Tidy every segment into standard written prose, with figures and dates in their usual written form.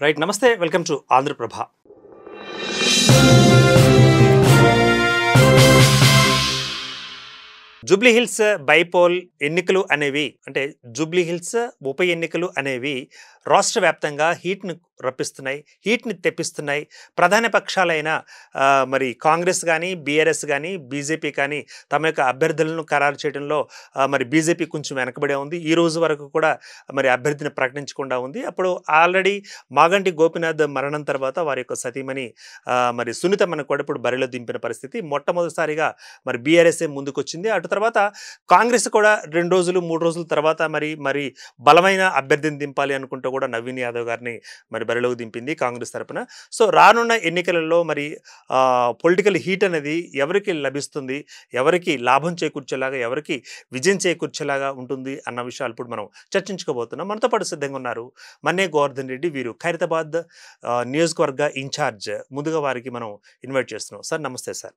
Right. నమస్తే, welcome to Andhra Prabha. Jubilee Hills bypoll ఎన్నికలు అనేవి, అంటే జూబ్లీ హిల్స్ ఉప ఎన్నికలు అనేవి రాష్ట్ర వ్యాప్తంగా హీట్ను రప్పిస్తున్నాయి, హీట్ని తెప్పిస్తున్నాయి. ప్రధాన పక్షాలైన మరి కాంగ్రెస్ కానీ, బీఆర్ఎస్ కానీ, బీజేపీ కానీ తమ యొక్క అభ్యర్థులను ఖరారు చేయడంలో మరి బీజేపీ కొంచెం వెనకబడే ఉంది. ఈ రోజు వరకు కూడా మరి అభ్యర్థిని ప్రకటించకుండా ఉంది. అప్పుడు ఆల్రెడీ మాగంటి గోపీనాథ్ మరణం తర్వాత వారి యొక్క సతీమణి మరి సునీతమ్మను కూడా ఇప్పుడు బరిలో దింపిన పరిస్థితి. మొట్టమొదటిసారిగా మరి బీఆర్ఎస్ఏ ముందుకొచ్చింది. అటు తర్వాత కాంగ్రెస్ కూడా 2 రోజులు 3 రోజుల తర్వాత మరి బలమైన అభ్యర్థిని దింపాలి అనుకుంటూ కూడా నవీన్ యాదవ్ గారిని మరి బరిలోకి దింపింది కాంగ్రెస్ తరపున. సో రానున్న ఎన్నికలలో మరి పొలిటికల్ హీట్ అనేది ఎవరికి లభిస్తుంది, ఎవరికి లాభం చేకూర్చేలాగా, ఎవరికి విజయం చేకూర్చేలాగా ఉంటుంది అన్న విషయాలు ఇప్పుడు మనం చర్చించుకోబోతున్నాం. మనతో పాటు సిద్ధంగా ఉన్నారు మన్నే గోవర్ధన్ రెడ్డి, వీరు ఖైరతాబాద్ నియోజకవర్గ ఇన్ఛార్జ్. ముందుగా వారికి మనం ఇన్వైట్ చేస్తున్నాం. సార్ నమస్తే. సార్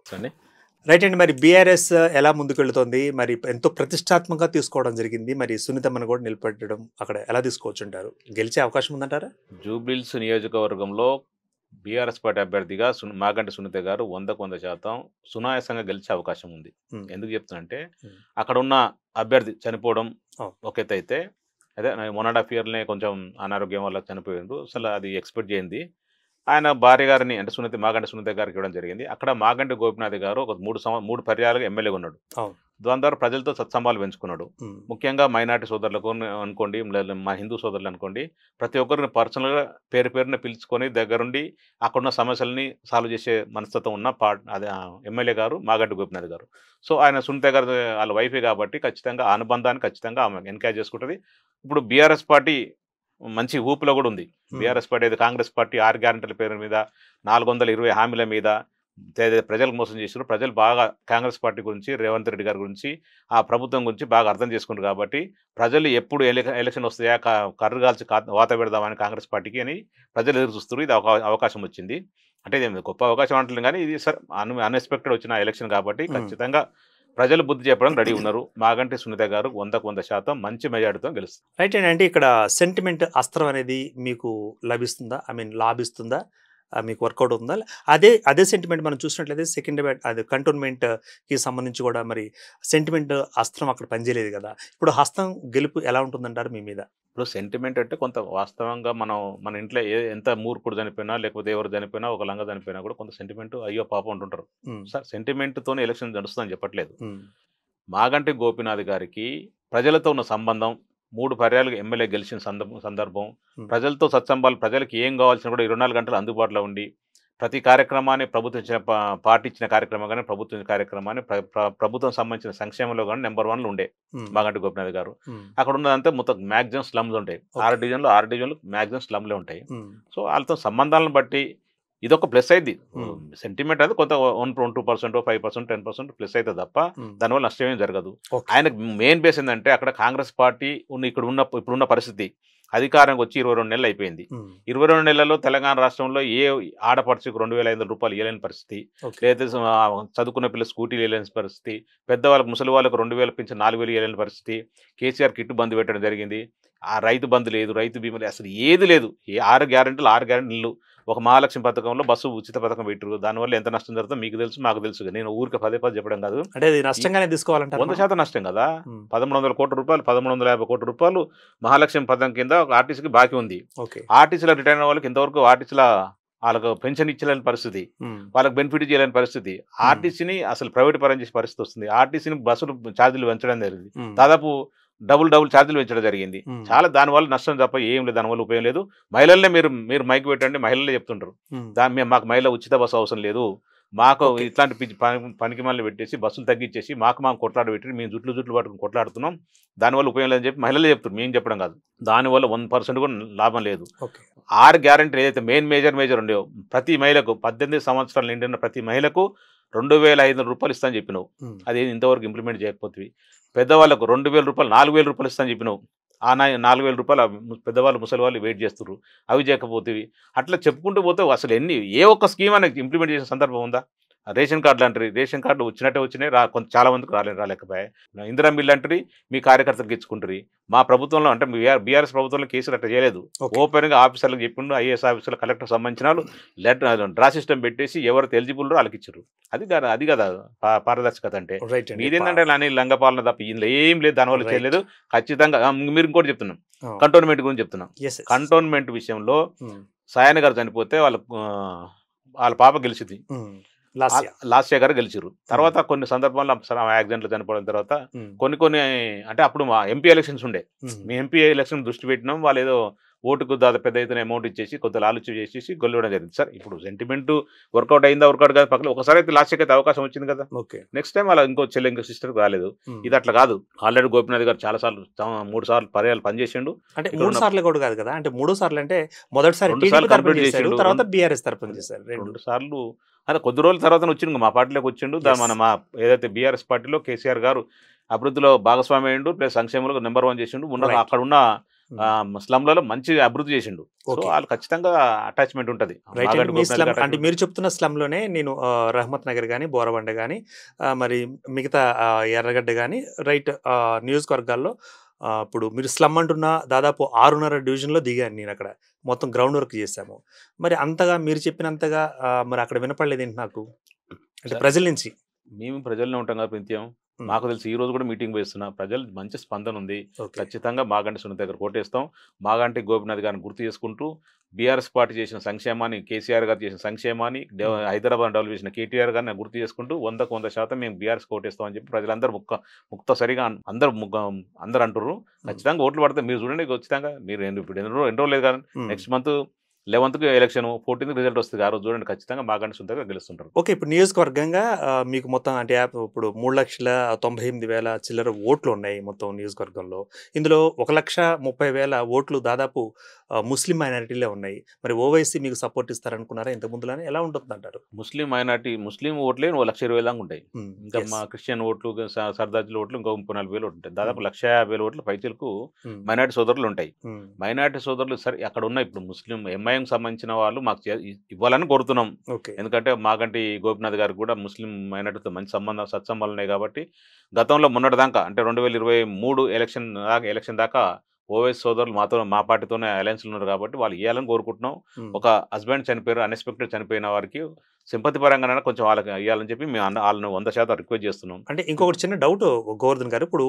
రైట్ అండి. మరి బీఆర్ఎస్ ఎలా ముందుకెళ్తుంది? మరి ఎంతో ప్రతిష్టాత్మకంగా తీసుకోవడం జరిగింది. మరి సునీతమ్మను కూడా నిలబెట్టడం అక్కడ ఎలా తీసుకోవచ్చు అంటారు? గెలిచే అవకాశం ఉందంటారా? జూబ్లీహిల్స్ నియోజకవర్గంలో బీఆర్ఎస్ పార్టీ అభ్యర్థిగా మాగంటి సునీత గారు 100% సునాయాసంగా గెలిచే అవకాశం ఉంది. ఎందుకు చెప్తానంటే అక్కడ ఉన్న అభ్యర్థి చనిపోవడం ఒక ఎత్తు అయితే, అదే 1.5 yearనే కొంచెం అనారోగ్యం వల్ల చనిపోయిండు. అసలు అది ఎక్స్పెక్ట్ చేయింది. ఆయన భార్య గారిని, అంటే మాగంటి సునీత గారికి ఇవ్వడం జరిగింది. అక్కడ మాగంటి గోపీనాథ్ గారు ఒక 3 పర్యాలుగా ఎమ్మెల్యేగా ఉన్నాడు. దాని ద్వారా ప్రజలతో సత్సంబాలు పెంచుకున్నాడు. ముఖ్యంగా మైనార్టీ సోదరులకు అనుకోండి, మా హిందూ సోదరులు అనుకోండి, ప్రతి ఒక్కరిని పర్సనల్గా పేరున పిలుచుకొని దగ్గరుండి అక్కడున్న సమస్యలని సాల్వ్ చేసే మనస్తత్వం ఉన్న ఎమ్మెల్యే గారు మాగంటి గోపీనాథ్ గారు. సో ఆయన సునీత గారు వాళ్ళ వైఫే కాబట్టి ఖచ్చితంగా ఆ అనుబంధాన్ని ఖచ్చితంగా ఆమె ఎన్కరేజ్ చేసుకుంటుంది. ఇప్పుడు బీఆర్ఎస్ పార్టీ మంచి ఊపులో కూడా ఉంది. బీఆర్ఎస్ పార్టీ అయితే కాంగ్రెస్ పార్టీ 6 గ్యారెంటీల పేరు మీద, 420 హామీల మీద ప్రజలకు మోసం చేశారు. ప్రజలు బాగా కాంగ్రెస్ పార్టీ గురించి, రేవంత్ రెడ్డి గారి గురించి, ఆ ప్రభుత్వం గురించి బాగా అర్థం చేసుకుంటారు. కాబట్టి ప్రజలు ఎప్పుడు ఎలక్షన్ వస్తాయా కర్రు కాల్చి వాత పెడదామని కాంగ్రెస్ పార్టీకి అని ప్రజలు ఎదురు చూస్తారు. ఇది అవకాశం వచ్చింది. అంటే ఇది గొప్ప అవకాశం అంటున్నాం, కానీ ఇది అన్ఎక్స్పెక్టెడ్ వచ్చిన ఎలక్షన్ కాబట్టి ఖచ్చితంగా ప్రజలు బుద్ధి చెప్పడం రెడీ ఉన్నారు. మాగంటి సునీత గారు 100% మంచి మెజార్టీతో గెలుస్తారు. రైట్ అండి. ఇక్కడ సెంటిమెంట్ అస్త్రం అనేది మీకు లభిస్తుందా? లాభిస్తుందా? మీకు వర్కౌట్ అవుతుందా? అదే సెంటిమెంట్ మనం చూసినట్లయితే సికింద్రాబాద్ అది కంటోన్మెంట్కి సంబంధించి కూడా మరి సెంటిమెంట్ అస్త్రం అక్కడ పనిచేయలేదు కదా. ఇప్పుడు హస్తం గెలుపు ఎలా ఉంటుందంటారు మీ మీద? ఇప్పుడు సెంటిమెంట్ అంటే కొంత వాస్తవంగా మన ఇంట్లో ఎంత మూర్ఖుడు చనిపోయినా, లేకపోతే ఎవరు చనిపోయినా, ఒక లంగ చనిపోయినా కూడా కొంత సెంటిమెంట్ అయ్యో పాపం అంటుంటారు. సార్ సెంటిమెంట్తోనే ఎలక్షన్ నడుస్తుందని చెప్పట్లేదు. మాగంటి గోపీనాథ్ గారికి ప్రజలతో ఉన్న సంబంధం, 3 పర్యాలుగా ఎమ్మెల్యే గెలిచిన సందర్భం, ప్రజలతో సత్సంబాలు, ప్రజలకు ఏం కావాల్సిన కూడా 24 గంటలు అందుబాటులో ఉండి ప్రతి కార్యక్రమాన్ని ప్రభుత్వం ఇచ్చిన పార్టీ ఇచ్చిన కార్యక్రమం కానీ, ప్రభుత్వం ఇచ్చిన కార్యక్రమాన్ని ప్రభుత్వం సంబంధించిన సంక్షేమంలో కానీ నెంబర్ 1లో ఉండే మాగంటి గోపీనాథ్ గారు. అక్కడ ఉన్నదంతా మొత్తం మ్యాక్సిమం స్లమ్స్ ఉంటాయి. 6 డివిజన్లు మ్యాక్సిమం స్లమ్లే ఉంటాయి. సో వాళ్ళతో సంబంధాలను బట్టి ఇదొక ప్లస్ అయింది. సెంటిమెంట్ అది కొంత 1-2%, 5%, 10% ప్లస్ అయితే తప్ప దానివల్ల నష్టమేం జరగదు. ఆయనకు మెయిన్ బేస్ ఏంటంటే అక్కడ కాంగ్రెస్ పార్టీ ఇప్పుడున్న పరిస్థితి, అధికారంకి వచ్చి 22 నెలలు అయిపోయింది. 22 నెలల్లో తెలంగాణ రాష్ట్రంలో ఏ ఆడపడుచుకు 2,500 రూపాయలు ఇవ్వలేని పరిస్థితి, లేదా చదువుకున్న పిల్లలు స్కూటీలు ఇవ్వలేని పరిస్థితి, పెద్దవాళ్ళకు ముసలి వాళ్ళకు 2,000 పెంచి 4,000 ఇవ్వలేని పరిస్థితి, కేసీఆర్ కిట్టు బంద్ పెట్టడం జరిగింది. ఆ రైతు బంద్ లేదు, రైతు బీమా అసలు ఏది లేదు. 6 గ్యారెంటీలు, ఒక మహాలక్ష్మి పథకంలో బస్సు ఉచిత పథకం పెట్టారు. దానివల్ల ఎంత నష్టం జరుగుతుందో మీకు తెలుసు, మాకు తెలుసు. నేను ఊరికి పదే చెప్పడం కాదు. అంటే నష్టంగానే తీసుకోవాలంటే 100% నష్టం కదా. 1,300 కోట్ల రూపాయలు, 1,350 కోట్ల రూపాయలు మహాలక్ష్మి పథకం కింద ఒక ఆర్టీసీకి బాకీ ఉంది. ఆర్టీసీలో రిటైర్ అయిన వాళ్ళకి ఇంతవరకు ఆర్టీసీలో వాళ్ళకు పెన్షన్ ఇచ్చలేని పరిస్థితి, వాళ్ళకి బెనిఫిట్ చేయలేని పరిస్థితి, ఆర్టీసీని అసలు ప్రైవేట్ పరం చేసే పరిస్థితి వస్తుంది. ఆర్టీసీని బస్సులు ఛార్జీలు పెంచడం జరిగింది. దాదాపు డబుల్ ఛార్జీలు పెంచడం జరిగింది. చాలా దానివల్ల నష్టం తప్ప ఏం లేదు, దానివల్ల ఉపయోగం లేదు. మహిళలనే మీరు మైక్ పెట్టండి, మహిళలే చెప్తుంటారు మాకు మహిళ ఉచిత బస్సు అవసరం లేదు, మాకు ఇట్లాంటి పనికి మళ్ళీ పెట్టేసి బస్సులు తగ్గించేసి మాకు కొట్లాడ పెట్టి మేము జుట్లు పట్టుకుని కొట్లాడుతున్నాం, దానివల్ల ఉపయోగం లేదని చెప్పి మహిళలే చెప్తారు, మేము చెప్పడం కాదు. దానివల్ల 1% కూడా లాభం లేదు. 6 గ్యారెంటీలు ఏదైతే మేజర్ ఉండేవో ప్రతి మహిళకు 18 సంవత్సరాలు నిండిన ప్రతి మహిళకు 2,500 రూపాయలు ఇస్తాను చెప్పినావు. అది ఇంతవరకు ఇంప్లిమెంట్ చేయకపోతే పెద్దవాళ్ళకు 2,000 రూపాయలు, 4,000 రూపాయలు ఇస్తాను చెప్పినావు. ఆ 4,000 రూపాయలు పెద్దవాళ్ళు ముసలి వాళ్ళు వెయిట్ చేస్తున్నారు, అవి చేయకపోతే అట్లా చెప్పుకుంటూ పోతే అసలు ఏ ఒక్క స్కీమ్ అనేది ఇంప్లిమెంట్ చేసిన సందర్భం ఉందా? రేషన్ కార్డులు అంటారు, రేషన్ కార్డులు వచ్చినట్టే వచ్చినాయి, కొంత చాలా మందికి రాలేకపోయాయి. ఇందిరా మిల్ అంటారు, మీ కార్యకర్తలకు ఇచ్చుకుంటారు. మా ప్రభుత్వంలో అంటే బీఆర్ఎస్ ప్రభుత్వంలో కేసులు అట్లా చేయలేదు. ఓపెన్గా ఆఫీసర్లకు చెప్పిండు, ఐఏఎస్ ఆఫీసర్లు, కలెక్టర్ సంబంధించిన వాళ్ళు లెటర్ డ్రా సిస్టమ్ పెట్టేసి ఎవరైతే ఎలిజిబుల్ వాళ్ళకి ఇచ్చారు. అది కదా పారదర్శకత అంటే. మీదేంటంటే అని లంగపాలన తప్ప ఇందులో ఏం లేదు, దానివల్ల చేయలేదు. ఖచ్చితంగా మీరు ఇంకోటి చెప్తున్నాం, కంటోన్మెంట్ గురించి చెప్తున్నాం. కంటోన్మెంట్ విషయంలో సాయన గారు చనిపోతే వాళ్ళ పాప గెలిచింది, లాస్య గారు గెలిచారు. తర్వాత కొన్ని సందర్భాల్లో యాక్సిడెంట్లు చనిపోవడం తర్వాత కొన్ని అంటే అప్పుడు మా ఎంపీ ఎలక్షన్స్ ఉండే, మీ ఎంపీ ఎలక్షన్ దృష్టి పెట్టినాం. వాళ్ళు ఏదో ఓటుకు దాదాపు పెద్ద ఎత్తున అమౌంట్ ఇచ్చేసి కొంత ఆలోచన చేసేసి గెలవడం జరిగింది. సార్ ఇప్పుడు సెంటిమెంట్ వర్కౌట్ అయిందా, వర్కౌట్ కాదు పక్కన. ఒకసారి అయితే లాస్ట్కి అయితే అవకాశం వచ్చింది కదా, నెక్స్ట్ టైం వాళ్ళ ఇంకో సిస్టర్ రాలేదు. ఇది అట్లా కాదు. ఆల్రెడీ గోపినాథ్ గారు చాలా సార్లు 3 సార్లు పర్యాలు పనిచేసిండు. అంటే 3 సార్లు కూడా కాదు కదా, అంటే 3 సార్లు అంటే మొదటిసారి కంప్లీట్ చేశారు, తర్వాత బీఆర్ఎస్ తరపున చేశారు 2 సార్లు. అదే కొద్ది రోజుల తర్వాత వచ్చిండు, మా పార్టీలోకి వచ్చిండు. మా ఏదైతే బీఆర్ఎస్ పార్టీలో కేసీఆర్ గారు అభివృద్ధిలో భాగస్వామి అయ్యిండు, ప్లస్ సంక్షేమంలో నెంబర్ 1 చేసిండు. అక్కడ ఉన్న స్లమ్లలో మంచి అభివృద్ధి చేసిండు. సో వాళ్ళు ఖచ్చితంగా అటాచ్మెంట్ ఉంటుంది. అంటే మీరు చెప్తున్న స్లమ్ లోనే నేను రహమత్ నగర్ కానీ, బోరబండ కానీ, మరి మిగతా ఎర్రగడ్డ కానీ నియోజకవర్గాల్లో ఇప్పుడు మీరు స్లమ్ అంటున్న దాదాపు 6.5 డివిజన్లో దిగాను నేను. అక్కడ మొత్తం గ్రౌండ్ వర్క్ చేశాము. మరి అంతగా మీరు చెప్పినంతగా మరి అక్కడ వినపడలేదు ఏంటి నాకు, అంటే ప్రజల నుంచి. మేము ప్రజల్లోనే ఉంటాం కదా నిత్యం. మాకు తెలిసి ఈ రోజు కూడా మీటింగ్ వేస్తున్నా, ప్రజలు మంచి స్పందన ఉంది. ఖచ్చితంగా మాగంటి సునీత దగ్గర కోటేస్తాం. మాగంటి గోపినాథ్ గారిని గుర్తు చేసుకుంటూ బీఆర్ఎస్ పార్టీ చేసిన సంక్షేమాన్ని, కేసీఆర్ గారు చేసిన సంక్షేమాన్ని, హైదరాబాద్ డెవలప్ చేసిన కేటీఆర్ గారిని గుర్తు చేసుకుంటూ 100% మేము బీఆర్ఎస్ కోటేస్తాం అని చెప్పి ప్రజలందరూ ముక్తసరిగా అందరూ అంటున్నారు. ఖచ్చితంగా ఓట్లు పడితే మీరు చూడండి, ఖచ్చితంగా మీరు ఇప్పుడు ఎన్ని రోజులు లేదు కానీ next month 11th election, 14th result వస్తుంది. ఆ రోజు చూడండి, ఖచ్చితంగా మాగంటి సునీత గెలుస్తుంటారు. ఓకే, ఇప్పుడు నియోజకవర్గంగా మీకు మొత్తం అంటే ఇప్పుడు 3,98,000 చిల్లర ఓట్లు ఉన్నాయి మొత్తం నియోజకవర్గంలో. ఇందులో 1,30,000 ఓట్లు దాదాపు ముస్లిం మైనారిటీలే ఉన్నాయి. మరి ఓవైసీ మీకు సపోర్ట్ ఇస్తారనుకున్నారా ఇంతకుముందులోనే, ఎలా ఉంటుంది అంటారు? ముస్లిం మైనారిటీ ముస్లిం ఓట్లే 1,20,000 దాకా ఉంటాయి. ఇంకా మా క్రిస్టియన్ ఓట్లు, సర్దార్జీల ఓట్లు ఇంకో 34,000 ఓట్లు ఉంటాయి. దాదాపు 150,000 ఓట్లు పైచలకు మైనారిటీ సోదరులు ఉంటాయి. మైనారిటీ సోదరులు సరే అక్కడ ఉన్న ఇప్పుడు ముస్లిం ఎంఐఎం సంబంధించిన వాళ్ళు మాకు ఇవ్వాలని కోరుతున్నాం. ఎందుకంటే మాగంటి గోపినాథ్ గారికి కూడా ముస్లిం మైనారిటీతో మంచి సత్సంబంధాలు ఉన్నాయి కాబట్టి గతంలో మొన్నటి దాకా అంటే 2023 ఎలక్షన్ దాకా ఓవైసీ సోదరులు మా పార్టీతోనే అలయన్స్లు ఉన్నారు కాబట్టి వాళ్ళు ఇవ్వాలని కోరుకుంటున్నాం. ఒక హస్బెండ్ చనిపోయారు, అన్ఎక్స్పెక్టెడ్ చనిపోయిన వారికి సింపతి పరంగా కొంచెం వాళ్ళకి ఇవ్వాలని చెప్పి మేము వాళ్ళని 100% రిక్వెస్ట్ చేస్తున్నాం. అంటే ఇంకొకటి చిన్న డౌట్ గోవర్ధన్ గారు, ఇప్పుడు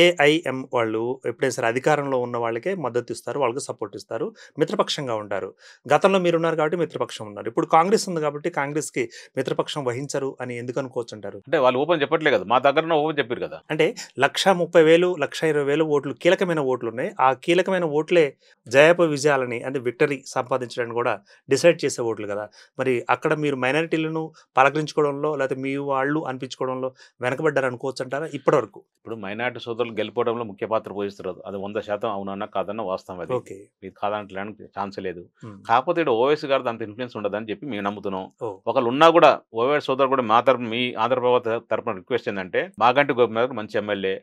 ఏఐఎం వాళ్ళు ఎప్పుడైనా సరే అధికారంలో ఉన్న వాళ్ళకే మద్దతు ఇస్తారు, వాళ్ళకి సపోర్ట్ ఇస్తారు, మిత్రపక్షంగా ఉంటారు. గతంలో మీరున్నారు కాబట్టి మిత్రపక్షం ఉన్నారు, ఇప్పుడు కాంగ్రెస్ ఉంది కాబట్టి కాంగ్రెస్కి మిత్రపక్షం వహించరు అని ఎందుకు అనుకోవచ్చు అంటారు? అంటే వాళ్ళు ఓపెన్ చెప్పట్లే కదా, మా దగ్గర ఓపెన్ చెప్పారు కదా. అంటే 1,30,000 1,20,000 ఓట్లు కీలకమైన ఓట్లు ఉన్నాయి. ఆ కీలకమైన ఓట్లే జయప విజయాలని అంటే విక్టరీ సంపాదించడానికి కూడా డిసైడ్ చేసే ఓట్లు కదా. మరి అక్కడ మీరు మైనారిటీలను పలకరించుకోవడంలో లేకపోతే మీ వాళ్ళు అనిపించుకోవడంలో వెనకబడ్డారు అనుకోవచ్చు అంటారా ఇప్పటివరకు? ఇప్పుడు మైనారిటీ సోదరులు గెలిపోవడంలో ముఖ్య పాత్ర పోయిస్తారు, అది 100% అవునన్నా కాదన్నా వాస్తవం. అది ఇది కాదంటే ఛాన్స్ లేదు. కాకపోతే ఇక్కడ ఓవైసీ గారు అంత ఇన్ఫ్లుయెన్స్ ఉండదని చెప్పి మేము నమ్ముతున్నాం. ఒకళ్ళు ఉన్నా కూడా ఓవైసీ సోదరు కూడా మా తరపున, మీ ఆంధ్రప్రభ తరపున రిక్వెస్ట్ ఏంటంటే మాగంటి గోపినాథ్ మంచి ఎమ్మెల్యే,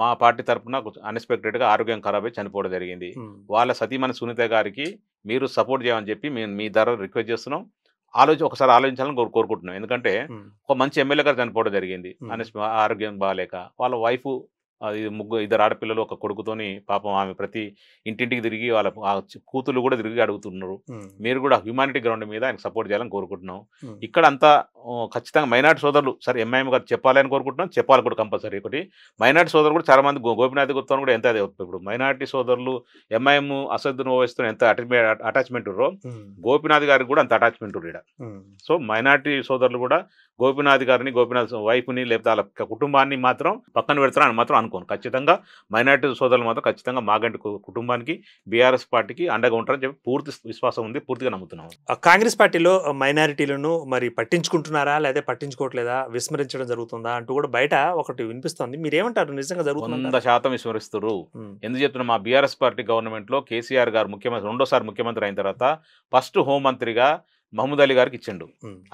మా పార్టీ తరపున అన్ఎక్స్పెక్టెడ్ గా ఆరోగ్యం ఖరాబ్ అయి చనిపోవడం జరిగింది. వాళ్ళ సతీమణి సునీత గారికి మీరు సపోర్ట్ చేయమని చెప్పి మేము మీ ద్వారా రిక్వెస్ట్ చేస్తున్నాం. ఒకసారి ఆలోచించాలని కోరుకుంటున్నాం. ఎందుకంటే ఒక మంచి ఎమ్మెల్యే గారు చనిపోవడం జరిగింది, ఆరోగ్యం బాగాలేక. వాళ్ళ వైఫ్ ఇద్దరు ఆడపిల్లలు, ఒక కొడుకుతోని పాపం ఆమె ప్రతి ఇంటింటికి తిరిగి వాళ్ళ కూతుళ్ళు కూడా తిరిగి అడుగుతున్నారు. మీరు కూడా హ్యూమానిటీ గ్రౌండ్ మీద ఆయనకు సపోర్ట్ చేయాలని కోరుకుంటున్నాం. ఇక్కడ అంతా ఖచ్చితంగా మైనార్టీ సోదరులు సరే ఎంఐఎం గారు చెప్పాలని కోరుకుంటున్నాం, చెప్పాలి కూడా కంపల్సరీ. ఒకటి మైనార్టీ సోదరులు కూడా చాలా మంది గోపినాథ్ గుర్తో కూడా ఎంత అదే. ఇప్పుడు మైనార్టీ సోదరులు ఎంఐఎం అసదును ఓవైసీతో ఎంత అటాచ్మెంట్ ఉన్నారో గోపినాథ్ గారికి కూడా అంత అటాచ్మెంట్ ఇక్కడ. సో మైనార్టీ సోదరులు కూడా గోపినాథ్ గారిని, గోపినాథ్ వైఫ్ని లేకపోతే వాళ్ళ కుటుంబాన్ని మాత్రం పక్కన పెడతారని మాత్రం అనుకోను. ఖచ్చితంగా మైనార్టీ సోదరులు మాత్రం ఖచ్చితంగా మాగంటి కుటుంబానికి, బీఆర్ఎస్ పార్టీకి అండగా ఉంటారని చెప్పి పూర్తి విశ్వాసం ఉంది, పూర్తిగా నమ్ముతున్నాం. కాంగ్రెస్ పార్టీలో మైనారిటీలను మరి పట్టించుకుంటున్నారా లేదా పట్టించుకోవట్లేదా, విస్మరించడం జరుగుతుందా అంటూ కూడా బయట ఒకటి వినిపిస్తుంది. మీరేమంటారు, నిజంగా జరుగుతుంది? 100% విస్మరిస్తారు. ఎందుకు చెప్తున్నా, మా బీఆర్ఎస్ పార్టీ గవర్నమెంట్లో కేసీఆర్ గారు రెండోసారి ముఖ్యమంత్రి అయిన తర్వాత ఫస్ట్ హోంమంత్రిగా మహమూద్ అలీ గారికి ఇచ్చిండు.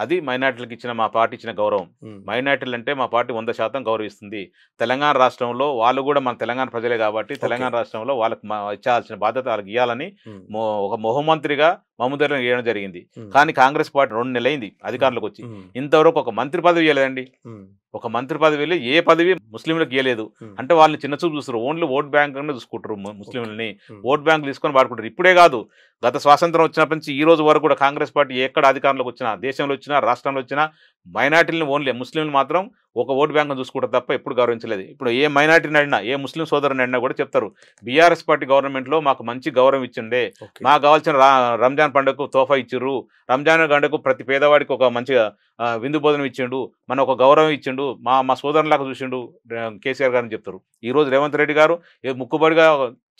అది మైనార్టీలకు ఇచ్చిన మా పార్టీ ఇచ్చిన గౌరవం. మైనార్టీలు అంటే మా పార్టీ 100% గౌరవిస్తుంది. తెలంగాణ రాష్ట్రంలో వాళ్ళు కూడా మన తెలంగాణ ప్రజలే కాబట్టి తెలంగాణ రాష్ట్రంలో వాళ్ళకి ఇచ్చాల్సిన బాధ్యత వాళ్ళకి ఇవ్వాలని ఒక హోంమంత్రిగా మహమూద్ చేయడం జరిగింది. కానీ కాంగ్రెస్ పార్టీ 2 నెలలైంది అధికారంలోకి వచ్చి, ఇంతవరకు ఒక మంత్రి పదవి ఇవ్వలేదండి. ఒక మంత్రి పదవి ఏ పదవి ముస్లింలకు ఇవ్వలేదు. అంటే వాళ్ళని చిన్న చూపు చూస్తారు. ఓన్లీ ఓట్ బ్యాంక్ చూసుకుంటారు. ముస్లింలని ఓట్ బ్యాంక్ తీసుకొని వాడుకుంటారు. ఇప్పుడే కాదు, గత స్వాతంత్రం వచ్చినప్పటి నుంచి ఈ రోజు వరకు కూడా కాంగ్రెస్ పార్టీ ఎక్కడ అధికారంలోకి వచ్చినా, దేశంలో వచ్చినా, రాష్ట్రంలో వచ్చినా మైనార్టీలను ఓన్లీ ముస్లింలు మాత్రం ఒక ఓట్ బ్యాంక్ చూసుకుంటారు తప్ప ఎప్పుడు గౌరవించలేదు. ఇప్పుడు ఏ మైనార్టీని అడినా, ఏ ముస్లిం సోదరుని అడినా కూడా చెప్తారు, బీఆర్ఎస్ పార్టీ గవర్నమెంట్లో మాకు మంచి గౌరవం ఇచ్చిండే, మాకు కావాల్సిన రంజాన్ పండుగకు తోఫా ఇచ్చిర్రు, రంజాన్ పండుగకు ప్రతి పేదవాడికి ఒక మంచిగా విందు భోజనం ఇచ్చిండు, మన ఒక గౌరవం ఇచ్చిండు, మా సోదరులాగా చూసిండు కేసీఆర్ గారిని చెప్తారు. ఈ రోజు రేవంత్ రెడ్డి గారు ముక్కుబడిగా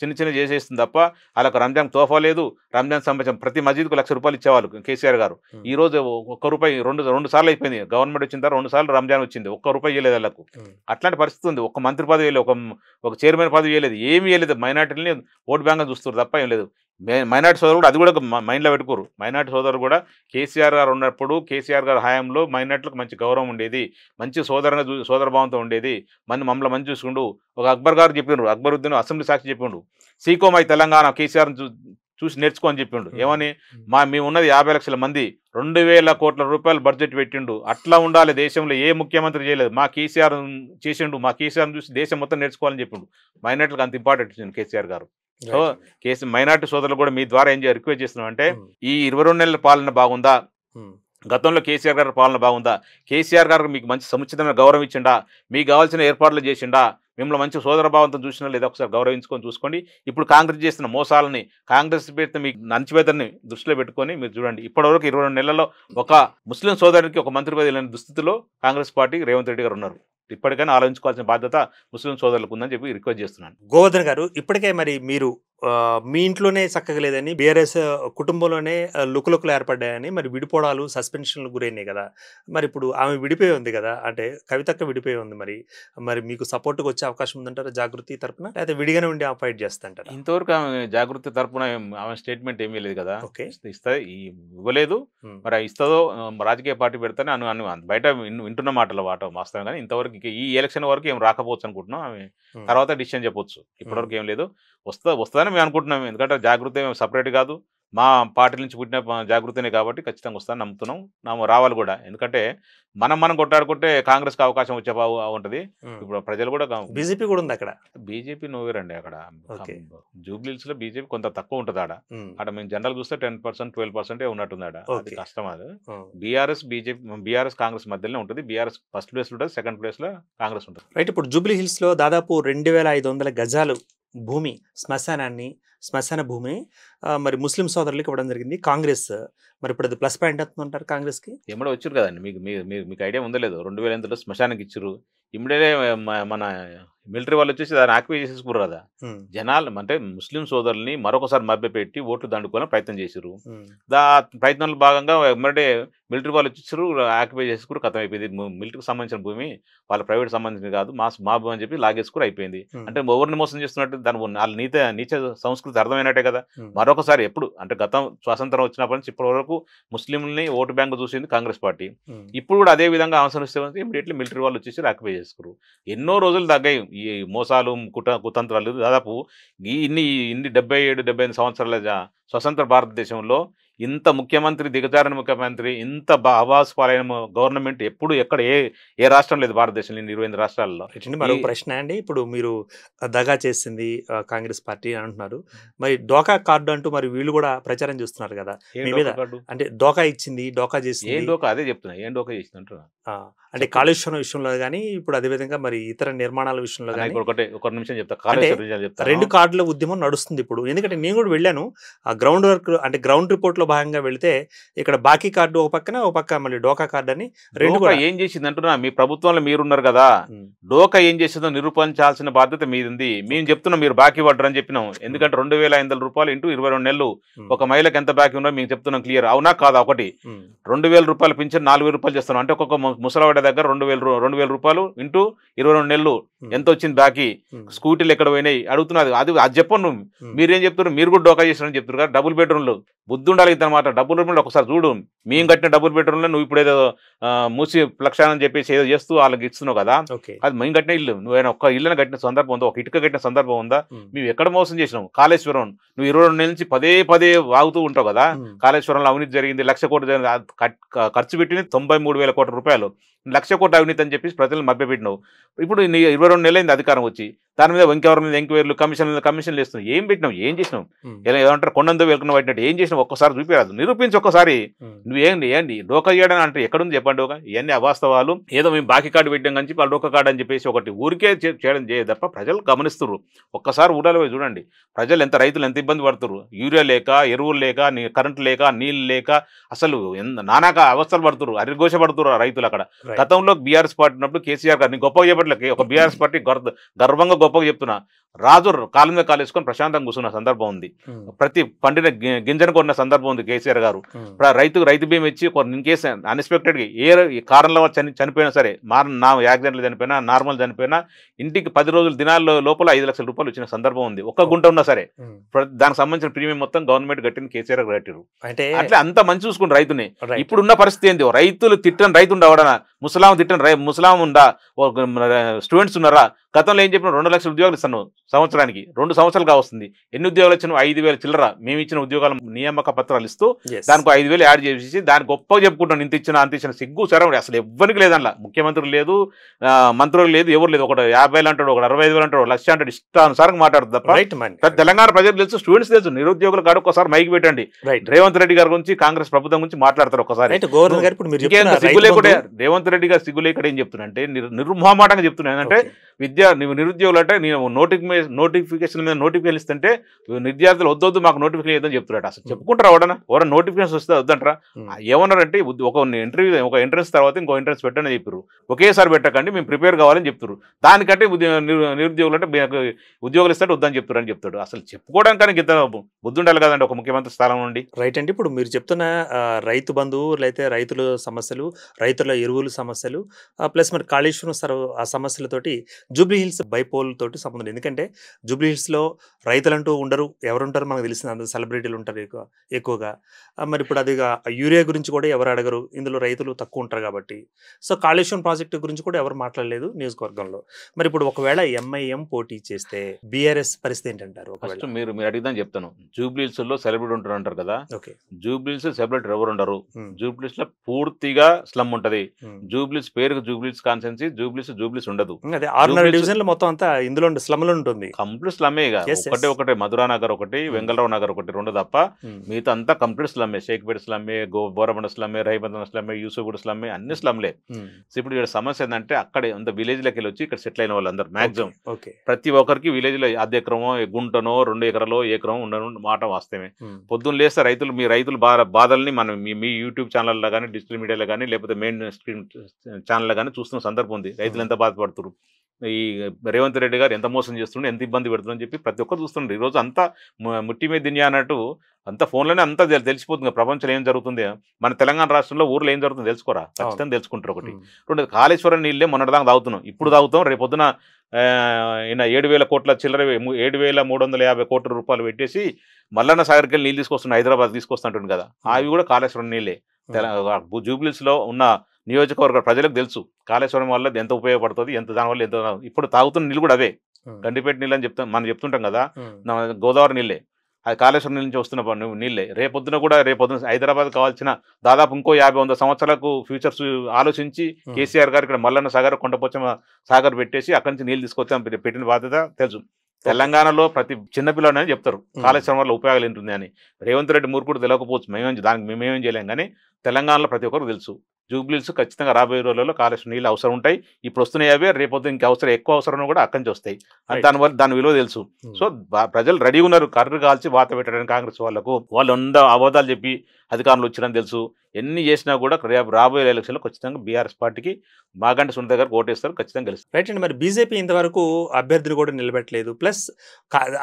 చిన్న చేసేస్తుంది తప్ప వాళ్ళకి రంజాన్ తోఫా లేదు. రంజాన్ సంబంధించిన ప్రతి మస్జిద్కు ₹1,00,000 ఇచ్చేవాళ్ళు కేసీఆర్ గారు. ఈ రోజు ₹1 రెండు సార్లు అయిపోయింది. గవర్నమెంట్ వచ్చిన తర్వాత 2 సార్లు రంజాన్ వచ్చింది, ₹1 ఇవ్వలేదు వాళ్ళకు. అట్లాంటి పరిస్థితి ఉంది. ఒక మంత్రి పదవి ఇవ్వలేదు, ఒక చైర్మన్ పదవి ఇవ్వలేదు, ఏమీ ఇవ్వలేదు. మైనార్టీని ఓట్ బ్యాంక్ చూస్తారు తప్ప ఏం లేదు. మైనార్టీ సోదరులు కూడా అది కూడా మైండ్లో పెట్టుకోరు. మైనార్టీ సోదరులు కూడా కేసీఆర్ గారు ఉన్నప్పుడు, కేసీఆర్ గారి హయాంలో మైనార్టీలకు మంచి గౌరవం ఉండేది, మంచి సోదరభావంతో ఉండేది, మమ్మల్ని మంచి చూసుకుండు. ఒక అక్బర్ గారు చెప్పిండ్రు, అక్బరుద్దీన్ అసెంబ్లీ సాక్షి చెప్పిండు, సీకోమై తెలంగాణ కేసీఆర్ చూసి నేర్చుకో అని చెప్పిండు. ఏమని, మేము ఉన్నది 50 లక్షల మంది, 2,000 కోట్ల రూపాయలు బడ్జెట్ పెట్టిండు. అట్లా ఉండాలి, దేశంలో ఏ ముఖ్యమంత్రి చేయలేదు, మా కేసీఆర్ చేసిండు, మా కేసీఆర్ చూసి దేశం మొత్తం నేర్చుకోవాలని చెప్పిండు. మైనార్టీలకు అంత ఇంపార్టెంట్ ఇచ్చిండు కేసీఆర్ గారు. సో మైనార్టీ సోదరులు కూడా మీ ద్వారా ఏం రిక్వెస్ట్ చేస్తున్నాం అంటే, ఈ 22 నెలల పాలన బాగుందా, గతంలో కేసీఆర్ గారి పాలన బాగుందా, కేసీఆర్ గారికి మీకు మంచి సముచితమైన గౌరవం ఇచ్చిండా, మీకు కావాల్సిన ఏర్పాట్లు చేసిండా, మిమ్మల్ని మంచి సోదరభావంతో చూసినా లేదా ఒకసారి గౌరవించుకొని చూసుకోండి. ఇప్పుడు కాంగ్రెస్ చేస్తున్న మోసాలని, కాంగ్రెస్ పెట్టిన మీకు నంచివేతని దృష్టిలో పెట్టుకొని మీరు చూడండి. ఇప్పటివరకు 22 నెలల్లో ఒక ముస్లిం సోదరునికి ఒక మంత్రి పదవి లేని దుస్థితిలో కాంగ్రెస్ పార్టీ రేవంత్ రెడ్డి గారు ఉన్నారు. ఇప్పటికైనా ఆలోచించుకోవాల్సిన బాధ్యత ముస్లిం సోదరులకు ఉందని చెప్పి రిక్వెస్ట్ చేస్తున్నాను. గోవర్ధన్ గారు, ఇప్పటికే మరి మీరు మీ ఇంట్లోనే చక్కగా లేదని, బీఆర్ఎస్ కుటుంబంలోనే లుకలుకలు ఏర్పడ్డాయని, మరి విడిపోవడాలు, సస్పెన్షన్లు గురైనాయి కదా, మరి ఇప్పుడు ఆమె విడిపోయి ఉంది కదా, అంటే కవితక్క విడిపోయి ఉంది, మరి మీకు సపోర్ట్గా వచ్చే అవకాశం ఉందంటారా జాగృతి తరపున, లేకపోతే విడిగానే ఉండి ఆమె ఫైట్ చేస్తాంటారా? ఇంతవరకు ఆమె జాగృతి తరపున ఆమె స్టేట్మెంట్ ఏమీ లేదు కదా. ఇస్తుంది, ఇవ్వలేదు. మరి ఇస్తుందో రాజకీయ పార్టీ పెడతానే అను బయట వింటున్న మాటలు వాస్తవం. కానీ ఇంతవరకు ఈ ఎలక్షన్ వరకు ఏం రాకపోవచ్చు అనుకుంటున్నాం. ఆమె తర్వాత డిసిషన్ చెప్పొచ్చు. ఇప్పటివరకు ఏం లేదు. వస్తుందని మేము అనుకుంటున్నాం. ఎందుకంటే జాగృతి సపరేట్ కాదు, మా పార్టీ నుంచి పుట్టిన జాగృతినే కాబట్టి ఖచ్చితంగా వస్తాను నమ్ముతున్నాం. రావాలి కూడా. ఎందుకంటే మనం కొట్టాడుకుంటే కాంగ్రెస్కి అవకాశం వచ్చే ఉంటుంది. ఇప్పుడు ప్రజలు కూడా, బీజేపీ కూడా ఉంది అక్కడ. బీజేపీ నోవేరండి అక్కడ. జూబ్లీహిల్స్ లో బీజేపీ కొంత తక్కువ ఉంటుంది ఆడ మేము జనరల్ చూస్తే 10%, 12% ఉన్నట్టుంది ఆడ. అది కష్టం. అది బీఆర్ఎస్ కాంగ్రెస్ మధ్యలోనే ఉంటుంది. బీఆర్ఎస్ ఫస్ట్ ప్లేస్ ఉంటుంది, సెకండ్ ప్లేస్ లో కాంగ్రెస్ ఉంటుంది. రైట్. ఇప్పుడు జూబ్లీహిల్స్ లో దాదాపు 2,500 గజాలు భూమి, శ్మశాన భూమి మరి ముస్లిం సోదరులకు ఇవ్వడం జరిగింది కాంగ్రెస్. మరి ఇప్పుడు అది ప్లస్ పాయింట్ అవుతుందంటారు కాంగ్రెస్కి? ఎమ్మడే వచ్చారు కదండి, మీకు ఐడియా ఉందో లేదు. 2008లో శ్మశానానికి ఇచ్చారు. ఇమ్మడే మన మిలిటరీ వాళ్ళు వచ్చేసి దాన్ని ఆక్యుపై చేసేసుకున్నారు కదా. జనాలు అంటే ముస్లిం సోదరుల్ని మరొకసారి మభ్యపెట్టి ఓట్లు దండుకోవాలని ప్రయత్నం చేశారు. ప్రయత్నంలో భాగంగా ఎమ్మడే మిలిటరీ వాళ్ళు వచ్చేసారు, ఆక్యుపై చేసుకుని కథం అయిపోయింది. మిలిటరీకి సంబంధించిన భూమి వాళ్ళ ప్రైవేట్ సంబంధించిన కాదు, మా భూమి అని చెప్పి లాగేసుకుని అయిపోయింది. అంటే ఎవరిని మోసం చేస్తున్నట్టు దాని వాళ్ళ నీచ సంస్కృతి అర్థమైనట్టే కదా. మరొకసారి ఎప్పుడు అంటే గతం స్వాతంత్రం వచ్చినప్పటి నుంచి ఇప్పటి వరకు ముస్లింలని ఓటు బ్యాంక్ చూసింది కాంగ్రెస్ పార్టీ. ఇప్పుడు కూడా అదే విధంగా అవసరం ఇమీడియట్లీ మిలిటరీ వాళ్ళు వచ్చేసి ఆక్యుపై చేసుకున్నారు. ఎన్నో రోజులు తగ్గాయి ఈ మోసాలు, కుతంత్రాలు. దాదాపు ఇన్ని 77-78 సంవత్సరాల స్వతంత్ర భారతదేశంలో ఇంత ముఖ్యమంత్రి, దిగజారిన ముఖ్యమంత్రి, ఇంత అవాస్ పాలైన గవర్నమెంట్ ఎప్పుడు ఎక్కడ ఏ రాష్ట్రం లేదు భారతదేశంలో, 28 రాష్ట్రాల్లో. మరో ప్రశ్న అండి, ఇప్పుడు మీరు దగా చేసింది కాంగ్రెస్ పార్టీ అంటున్నారు, మరి డోకా కార్డు అంటూ మరి వీళ్ళు కూడా ప్రచారం చేస్తున్నారు కదా మీ మీద. అంటే డోకా ఇచ్చింది, డోకా చేసింది. ఏం డోకా? అదే చెప్తున్నా, ఏం డోకా చేసింది అంటున్నా. అంటే కాళేశ్వరం విషయంలో కానీ, ఇప్పుడు అదేవిధంగా మరి ఇతర నిర్మాణాల విషయంలో కానీ. ఒక నిమిషం చెప్తా. కాళేశ్వరం చెప్తా. 2 కార్డుల ఉద్యమం నడుస్తుంది ఇప్పుడు. ఎందుకంటే నేను కూడా వెళ్ళాను, ఆ గ్రౌండ్ వర్క్ అంటే గ్రౌండ్ రిపోర్ట్ లో భాగంగా వెళితే ఇక్కడ బాకీ కార్డు ఒక పక్కన, ఒక పక్క మళ్ళీ డోకా కార్డు అని రెండు. ఏం చేసింది అంటున్నా, మీ ప్రభుత్వంలో మీరున్నారు కదా, డోకా ఏం చేసిందో నిరూపించాల్సిన బాధ్యత మీది. మేము చెప్తున్నాం మీరు బాకీ పడ్డరని చెప్పినాం. ఎందుకంటే ₹2,500 ఇంటూ 22 నెలలు ఒక మహిళకి ఎంత బాకీ ఉన్నో మేము చెప్తున్నాం క్లియర్. అవునా కాదా? ఒకటి ₹2,000 పింఛన్ ₹4,000 చేస్తున్నాం. అంటే ఒక్కొక్క ముసలవాడి దగ్గర ₹2,000 ఇంటూ 22 నెలలు ఎంత వచ్చింది బాకీ. స్కూటీలు ఎక్కడ పోయినాయి అడుగుతున్నారు. అది చెప్పండి. మీరేం చెప్తున్నారు? మీరు కూడా డోకా చేస్తారని చెప్తున్నారు కదా. డబుల్ బెడ్రూమ్లు బుద్ధి ఉండాలి ఇతను మాట డబుల్ బెడ్రూమ్లో ఒకసారి చూడు, మేము కట్టిన డబుల్ బెడ్రూమ్లో నువ్వు ఇప్పుడు ఏదో మూసి లక్షణం అని చెప్పేసి ఏదో చేస్తూ వాళ్ళకి ఇస్తున్నావు కదా, అది మేము కట్టిన ఇల్లు, నువ్వైనా ఒక్క ఇల్లుని కట్టిన సందర్భం ఉందా, ఒక ఇటుక కట్టిన సందర్భం ఉందా? మేము ఎక్కడ మోసం చేసినాం? కాళేశ్వరం నువ్వు 22 నెలల నుంచి పదే పదే వాగుతూ ఉంటావు కదా, కాళేశ్వరంలో అవినీతి జరిగింది, 1,00,000 కోట్లు జరిగింది, ఖర్చు పెట్టింది 93,000 కోట్ల రూపాయలు, 1,00,000 కోట్ల అవినీతి అని చెప్పేసి ప్రజలను మభ్యపెట్టినావు. ఇప్పుడు నీ 22 నెలలైంది అధికారం వచ్చి, దాని మీద ఇంకెవరి మీద ఎంక్వైరీలు కమిషన్లు వేస్తున్నావు. ఏం పెట్టినావు? ఏం చేసినావు? ఇలా ఏమంటారు కొండంతో వెళ్తున్న పట్టినట్టు ఏం చేసినావు? ఒక్కసారి చూపించరాదు, నిరూపించి ఒక్కసారి. నువ్వేంటి డోకా చేయడం అంటే ఎక్కడుంది చెప్పండి? డోకా ఇవన్నీ అవాస్తవాలు. ఏదో మేము బాకీ కార్డు పెట్టాం కానీ వాళ్ళు డోకా కార్డు అని చెప్పేసి ఒకటి ఊరికే చేయడం చేయదు తప్ప ప్రజలు గమనిస్తున్నారు. ఒక్కసారి ఊళ్ళలో పోయి చూడండి, ప్రజలు రైతులు ఎంత ఇబ్బంది పడుతున్నారు. యూరియా లేక, ఎరువులు లేక, కరెంటు లేక, నీళ్ళు లేక, అసలు నానాక అవస్థలు పడుతున్నారు, అరిఘోషపడుతున్నారు రైతులు అక్కడ. గతంలో బీఆర్ఎస్ పార్టీ ఉన్నప్పుడు కేసీఆర్ గారిని గొప్పగా చెప్పట్లకి ఒక బీఆర్ఎస్ పార్టీ గర్వంగా గొప్పగా చెప్తున్నా, రాజు కాలు మీద కాలు వేసుకొని ప్రశాంతంగా కూర్చున్న సందర్భం ఉంది. ప్రతి పండిన గింజను కొన్న సందర్భం ఉంది కేసీఆర్ గారు. రైతు బీమా ఇచ్చి ఇన్ కేసు అన్ఎక్స్పెక్టెడ్గా ఏ కారణంలో చనిపోయినా సరే, యాక్సిడెంట్లు చనిపోయినా, నార్మల్ చనిపోయినా, ఇంటికి 10 రోజుల దినాల లోపల 5 లక్షల రూపాయలు వచ్చిన సందర్భం ఉంది. ఒక్క గుంట ఉన్నా సరే దానికి సంబంధించిన ప్రీమియం మొత్తం గవర్నమెంట్ కట్టిన కేసీఆర్ గారు కట్టారు. అట్లా అంత మంచి చూసుకుని రైతుని. ఇప్పుడున్న పరిస్థితి ఏంది? రైతులు తిట్టని రైతు ఉండవడనా? ముసలాం తిట్టని ముసలాం ఉందా? స్టూడెంట్స్ ఉన్నారా? గతంలో ఏం చెప్పిన 2 లక్షల ఉద్యోగాలు ఇస్తాను సంవత్సరానికి, 2 సంవత్సరాలుగా వస్తుంది. ఎన్ని ఉద్యోగాలు ఇచ్చిన? 5,000 చిల్లర. మేము ఇచ్చిన ఉద్యోగాల నియామక పత్రాలు ఇస్తూ దానికి 5,000 యాడ్ చేసి దాన్ని గొప్పగా చెప్పుకుంటాను. ఇంత ఇచ్చిన అంత ఇచ్చిన సిగ్గు సరే అసలు ఎవ్వరికి లేదన్న. ముఖ్యమంత్రి లేదు, మంత్రులు లేదు, ఎవరు లేదు. ఒకటి 50,000 అంటాడు, ఒకటి 65,000 అంటాడు, 1,00,000 అంటాడు, ఇష్టానుసారంగా మాట్లాడుతుంది తప్ప తెలంగాణ ప్రజలకు తెలుసు, స్టూడెంట్స్ తెలుసు. నిరుద్యోగుల కాడ ఒకసారి మైకి పెట్టండి, రేవంత్ రెడ్డి గారి గురించి, కాంగ్రెస్ ప్రభుత్వం గురించి మాట్లాడతారు ఒకసారి. సిగ్గు లేకుండా రేవంత్ రెడ్డి గారు సిగ్గు లేకుండా ఏం చెప్తున్నా అంటే నిర్మోహమాటంగా చెప్తున్నా ఏంటంటే, నువ్వు నిరుద్యోగులు అంటే నేను నోటిఫికేషన్ మీద నోటిఫికేషన్ ఇస్తుంటే విద్యార్థులు వద్దొద్దు మాకు నోటిఫికేషన్ ఏదని చెప్తున్నాడు. అసలు చెప్పుకుంటారా ఎవడన్నా? ఎవరైనా నోటిఫికేషన్ వస్తే వద్దంటారా? ఏమన్నారంటే ఒక ఎంట్రన్స్ తర్వాత ఇంకో ఎంట్రన్స్ పెట్టని చెప్పారు. ఒకేసారి పెట్టకండి, మేము ప్రిపేర్ కావాలని చెప్తారు. దానికంటే నిరుద్యోగులు అంటే ఉద్యోగులు ఇస్తాడు వద్దని చెప్తారు అని చెప్తాడు. అసలు చెప్పుకోవడానికి ఇంత బుద్ధి ఉండాలి కదండి ఒక ముఖ్యమంత్రి స్థానం నుండి. రైట్ అండి. ఇప్పుడు మీరు చెప్తున్న రైతు బంధువు లేకపోతే రైతుల సమస్యలు, రైతుల ఎరువుల సమస్యలు, ప్లస్ మరి కాళేశ్వరం ఆ సమస్యలతోటి జూబ్లీ హిల్స్ బైపోల్ తోటి సంబంధం. ఎందుకంటే జూబ్లీ హిల్స్లో రైతులంటూ ఉండరు, ఎవరుంటారు మనకు తెలిసింది, అందరూ సెలబ్రిటీలు ఉంటారు ఎక్కువగా. మరి ఇప్పుడు అదిగా యూరియా గురించి కూడా ఎవరు అడగరు, ఇందులో రైతులు తక్కువ ఉంటారు కాబట్టి. సో కాళేశ్వరం ప్రాజెక్టు గురించి కూడా ఎవరు మాట్లాడలేదు నియోజకవర్గంలో. మరి ఇప్పుడు ఒకవేళ ఎంఐఎం పోటీ చేస్తే బీఆర్ఎస్ పరిస్థితి ఏంటంటారు? మీరు అడిగిదని చెప్తాను. జూబ్లీ హిల్స్ లో సెలబ్రిటీ ఉంటారు అంటారు కదా. జూబ్లీ హిల్స్ సెలబ్రిటీ ఎవరు ఉండరు. జూబ్లీ హిల్స్ లో పూర్తిగా స్లమ్ ఉంటది. జూబ్లీ హిల్స్ పేరుకు Jubilee hills constituency, Jubilee hills ఉండదు. డివిజన్ లో మొత్తం అంతా ఇందులో స్లమ్ లో ఉంటుంది. కంప్లీట్ స్లమే. ఒకటే మధురా నగర్ ఒకటి, వెంగళరావు నగర్ ఒకటి, 2 తప్ప మిగతా అంతా కంప్లీట్ స్లమ్మే. షేక్పేట స్లమ్మే, బోరబండ స్లమ్మే, రైబంధన స్లమ్మే, యూసుఫ్గూడ స్లమ్మే, అన్ని స్లమ్లే. ఇప్పుడు ఇక్కడ సమస్య ఏంటంటే అక్కడే అంత విలేజ్ లకి వెళ్ళి వచ్చి ఇక్కడ సెటిల్ అయిన వాళ్ళందరూ మాక్సిమం ప్రతి ఒక్కరికి విలేజ్ లో 1/2 ఎకరమో, గుంటనో, 2 ఎకరాలో, ఎకరం ఉండను మాట వాస్తవమే. పొద్దున్న లేస్తే మీ రైతులు బాధల్ని మనం మీ యూట్యూబ్ ఛానల్లో కానీ, డిజిటల్ మీడియాలో కానీ, లేకపోతే మెయిన్ స్క్రీన్ ఛానల్లో కానీ చూస్తున్న సందర్భం ఉంది. రైతులు ఎంత బాధపడుతున్నారు, ఈ రేవంత్ రెడ్డి గారు ఎంత మోసం చేస్తుండే, ఎంత ఇబ్బంది పెడుతుందని చెప్పి ప్రతి ఒక్కరు చూస్తుండ్రు. ఈరోజు అంతా ముట్టి మీద దునియా అన్నట్టు అంతా ఫోన్లోనే అంతా తెలిసిపోతుంది. ప్రపంచంలో ఏం జరుగుతుంది, మన తెలంగాణ రాష్ట్రంలో ఊర్లో ఏం జరుగుతుందో తెలుసుకోరా, ఖచ్చితంగా తెలుసుకుంటారు. ఒకటి 2 కాళేశ్వరం నీళ్ళే మొన్నటిదాకా తాగుతున్నాం, ఇప్పుడు తాగుతాం. రేపొద్దున ఈయన 7,000 కోట్ల చిల్లర 7,350 కోట్ల రూపాయలు పెట్టేసి మల్లన్న సాగర్కి వెళ్ళి నీళ్ళు తీసుకొస్తున్నాడు, హైదరాబాద్ తీసుకొస్తుంటుంది కదా, అవి కూడా కాళేశ్వరం నీళ్ళే. జూబ్లీస్ లో ఉన్న నియోజకవర్గ ప్రజలకు తెలుసు కాళేశ్వరం వల్ల ఎంత ఉపయోగపడుతుంది, దానివల్ల ఎంత. ఇప్పుడు తాగుతున్న నీళ్ళు కూడా అవే, గండిపేట నీళ్ళు అని మనం చెప్తుంటాం కదా, గోదావరి నీళ్ళే. అది కాళేశ్వరం నీళ్ళ నుంచి వస్తున్న నీళ్ళే. రేపొద్దున హైదరాబాద్ కావాల్సిన దాదాపు ఇంకో 50-100 సంవత్సరాలకు ఫ్యూచర్స్ ఆలోచించి కేసీఆర్ గారు ఇక్కడ మల్లన్న సాగర్, కొండపోచమ్మ సాగర్ పెట్టేసి అక్కడి నుంచి నీళ్ళు తీసుకొచ్చాం, పెట్టిన బాధ్యత తెలుసు. తెలంగాణలో ప్రతి చిన్నపిల్లడని చెప్తారు కాళేశ్వరం వల్ల ఉపయోగాలు ఏంటుంది అని. రేవంత్ రెడ్డి మూర్ఖుడు తెలియకపోవచ్చు, మేమేం చేయలేం, కానీ తెలంగాణలో ప్రతి ఒక్కరు తెలుసు. జూబ్లీస్ ఖచ్చితంగా రాబోయే రోజుల్లో కాళేశ్వరం నీళ్ళు అవసరం ఉంటాయి. ఇప్పుడు వస్తున్నాయి అవే, రేపొద్దు ఇంకా ఎక్కువ అవసరం కూడా అక్కడి నుంచి వస్తాయి. దాని విలువ తెలుసు. సో ప్రజలు రెడీగా ఉన్నారు కర్రు కాల్చి వాత పెట్టడానికి కాంగ్రెస్ వాళ్ళకు. వాళ్ళు అబద్ధాలు చెప్పి అధికారులు వచ్చిరని తెలుసు. ఎన్ని చేసినా కూడా రేపు రాబోయే ఎలక్షన్లో ఖచ్చితంగా బీఆర్ఎస్ పార్టీకి మాగంటి సునీత గారు ఓటేస్తారు, ఖచ్చితంగా గెలుస్తారు. రైట్ అండి. మరి బీజేపీ ఇంతవరకు అభ్యర్థులు కూడా నిలబెట్టలేదు. ప్లస్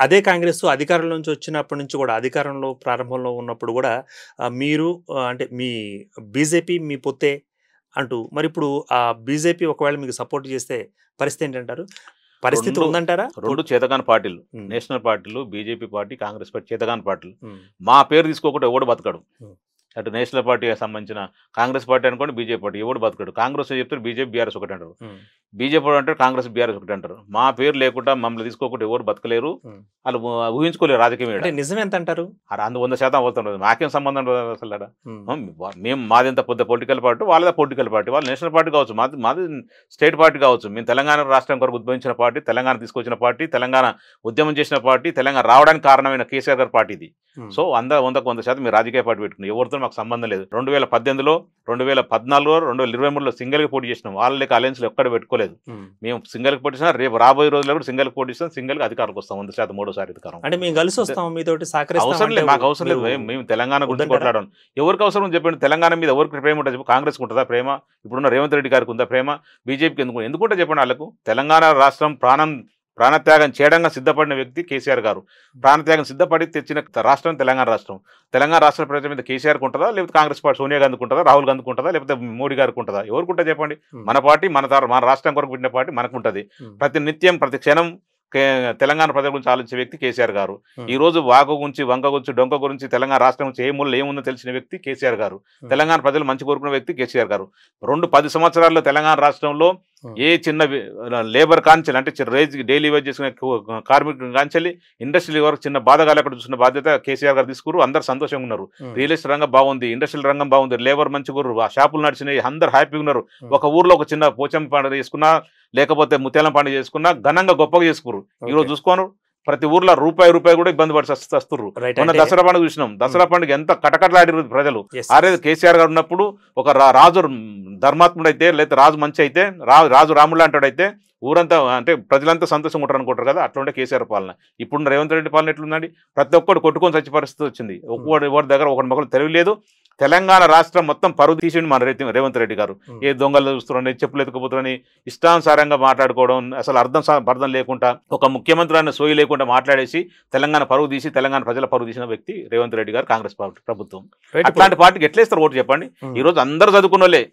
అదే కాంగ్రెస్ అధికారంలో నుంచి వచ్చినప్పటి నుంచి కూడా, అధికారంలో ప్రారంభంలో ఉన్నప్పుడు కూడా మీరు అంటే మీ బీజేపీ మీ పొత్తే అంటూ, మరి ఇప్పుడు ఆ బీజేపీ ఒకవేళ మీకు సపోర్ట్ చేస్తే పరిస్థితి ఏంటంటారు? పరిస్థితి ఉందంటారా? రెండు చేతగాని పార్టీలు, నేషనల్ పార్టీలు, బీజేపీ పార్టీ, కాంగ్రెస్ పార్టీ చేతగాని పార్టీలు. మా పేరు తీసుకోకుండా ఎవడు బతకడు. అటు నేషనల్ పార్టీకి సంబంధించిన కాంగ్రెస్ పార్టీ అనుకోండి, బీజేపీ పార్టీ ఎవడు బతకడు. కాంగ్రెస్ చెప్తారు, బీజేపీ బీఆర్ఎస్ ఒకటి అంటారు, బీజేపీ అంటారు, కాంగ్రెస్ బీఆర్ఎస్ ఒకటి అంటారు. మా పేరు లేకుండా మమ్మల్ని తీసుకోకుండా ఎవరు బతకలేరు, వాళ్ళు ఊహించుకోలేరు రాజకీయం. నిజం ఎంత అంటారు? 100% అవుతుండదు. మాకేం సంబంధం అసలు. మేము మాది ఎంత పెద్ద పొలిటికల్ పార్టీ, వాళ్ళదే పొలిటికల్ పార్టీ. వాళ్ళు నేషనల్ పార్టీ కావచ్చు, మాది స్టేట్ పార్టీ కావచ్చు. మేము తెలంగాణ రాష్ట్రం కొరకు ఉద్భవించిన పార్టీ, తెలంగాణ తీసుకొచ్చిన పార్టీ, తెలంగాణ ఉద్యమం చేసిన పార్టీ, తెలంగాణ రావడానికి కారణమైన కేసీఆర్ గారి పార్టీ ఇది. సో 100% మీరు రాజకీయ పార్టీ పెట్టుకుని ఎవరితో మాకు సంబంధం లేదు. 2018లో, 2014లో, 2023లో సింగిల్గా పోటీ చేసినాం. వాళ్ళ లేక అలయన్స్లో ఎక్కడ పెట్టుకోలేదు. మేము సింగిల్కి పోటీ చేసినా, రేపు రాబోయే రోజుల్లో కూడా సింగిల్కి పోటీ చేస్తాం, సింగిల్గా అధికారులకు వస్తాం. 100% మూడోసారి అధికారం. అంటే మేము కలిసి వస్తాం, మీతోటి అవసరం లేదు, మాకు అవసరం లేదు. మేము తెలంగాణ గురించి కొట్లాడాం. ఎవరికి అవసరం చెప్పండి. తెలంగాణ మీద ఎవరికి ప్రేమ ఉంటుంది? కాంగ్రెస్కి ఉంటుందా ప్రేమ? ఇప్పుడున్న రేవంత్ రెడ్డి గారికి ఉందా ప్రేమ? బీజేపీకి ఎందుకుంటే చెప్పండి. వాళ్ళకు తెలంగాణ రాష్ట్రం ప్రాణత్యాగం చేయడంగా సిద్ధపడిన వ్యక్తి కేసీఆర్ గారు. ప్రాణత్యాగం సిద్ధపడి తెచ్చిన రాష్ట్రం తెలంగాణ రాష్ట్రం. తెలంగాణ రాష్ట్ర ప్రజల మీద కేసీఆర్కి ఉంటుందా, లేకపోతే కాంగ్రెస్ పార్టీ సోనియా గాంధీకి ఉంటుందా, రాహుల్ గాంధీకి ఉంటుందా, లేకపోతే మోడీ గారికి ఉంటుందా? ఎవరికి ఉంటుంది చెప్పండి. మన పార్టీ, మన రాష్ట్రం కొరకు పెట్టిన పార్టీ మనకు ఉంటుంది. ప్రతి నిత్యం, ప్రతి క్షణం తెలంగాణ ప్రజల గురించి ఆలోచించే వ్యక్తి కేసీఆర్ గారు. ఈ రోజు వాగు గురించి, వంక గురించి, డొంక గురించి, తెలంగాణ రాష్ట్రం గురించి ఏ మూలలో ఏముందో తెలిసిన వ్యక్తి కేసీఆర్ గారు. తెలంగాణ ప్రజలు మంచి కోరుకున్న వ్యక్తి కేసీఆర్ గారు. 10 సంవత్సరాల్లో తెలంగాణ రాష్ట్రంలో ఏ చిన్న లేబర్ కాంచెలు, అంటే డైలీ వేజ్ చేసుకునే కార్మికులు కాంచెల్లి ఇండస్ట్రీ వరకు చిన్న బాధ కాలేకుండా చూసిన బాధ్యత కేసీఆర్ గారు తీసుకురు. అందరు సంతోషంగా ఉన్నారు. రియల్ ఎస్టేట్ రంగం బాగుంది, ఇండస్ట్రియల్ రంగం బాగుంది, లేబర్ మంచిగా ఉన్నారు, ఆ షాపులు నడిచినాయి, అందరు హ్యాపీగా ఉన్నారు. ఒక ఊర్లో ఒక చిన్న పోచం పండుగ చేసుకున్నా, లేకపోతే ముత్యాలం పండుగ చేసుకున్నా ఘనంగా గొప్పగా చేసుకున్నారు. ఈరోజు చూసుకోను ప్రతి ఊర్లో రూపాయి కూడా ఇబ్బంది పడి వస్తున్నారు. మొన్న దసరా పండుగ చూసినాం. దసరా పండుగ ఎంత కటకటలాడిరు ప్రజలు. అరే కేసీఆర్ గారు ఉన్నప్పుడు ఒక రాజు ధర్మాత్ముడు అయితే, లేకపోతే రాజు మంచి అయితే, రాజు రాముడు అంటాడు అయితే ఊరంతా, అంటే ప్రజలంతా సంతోషంగా ఉంటారు అనుకుంటారు కదా, అట్లా ఉంటే కేసీఆర్ పాలన. ఇప్పుడు రేవంత్ రెడ్డి పాలన ఎట్లుందండి? ప్రతి ఒక్కడు కొట్టుకొని చచ్చి పరిస్థితి వచ్చింది. ఎవరి దగ్గర ఒకటి మొక్కలు తెలియలేదు. తెలంగాణ రాష్ట్రం మొత్తం పరువు తీసిండి మన రేవంత్ రెడ్డి గారు. ఏ దొంగలు చూస్తున్నారని, చెప్పులు ఎత్తుకుపోతున్నారని ఇష్టానుసారంగా మాట్లాడుకోవడం, అసలు అర్థం లేకుండా, ఒక ముఖ్యమంత్రి అన్న సోయి లేకుండా మాట్లాడేసి తెలంగాణ పరువు తీసి తెలంగాణ ప్రజల పరువు తీసిన వ్యక్తి రేవంత్ రెడ్డి గారు, కాంగ్రెస్ ప్రభుత్వం. అట్లాంటి పార్టీకి ఎట్లేస్తారు ఓటు చెప్పండి? ఈ రోజు అందరూ చదువుకున్న వాళ్ళే.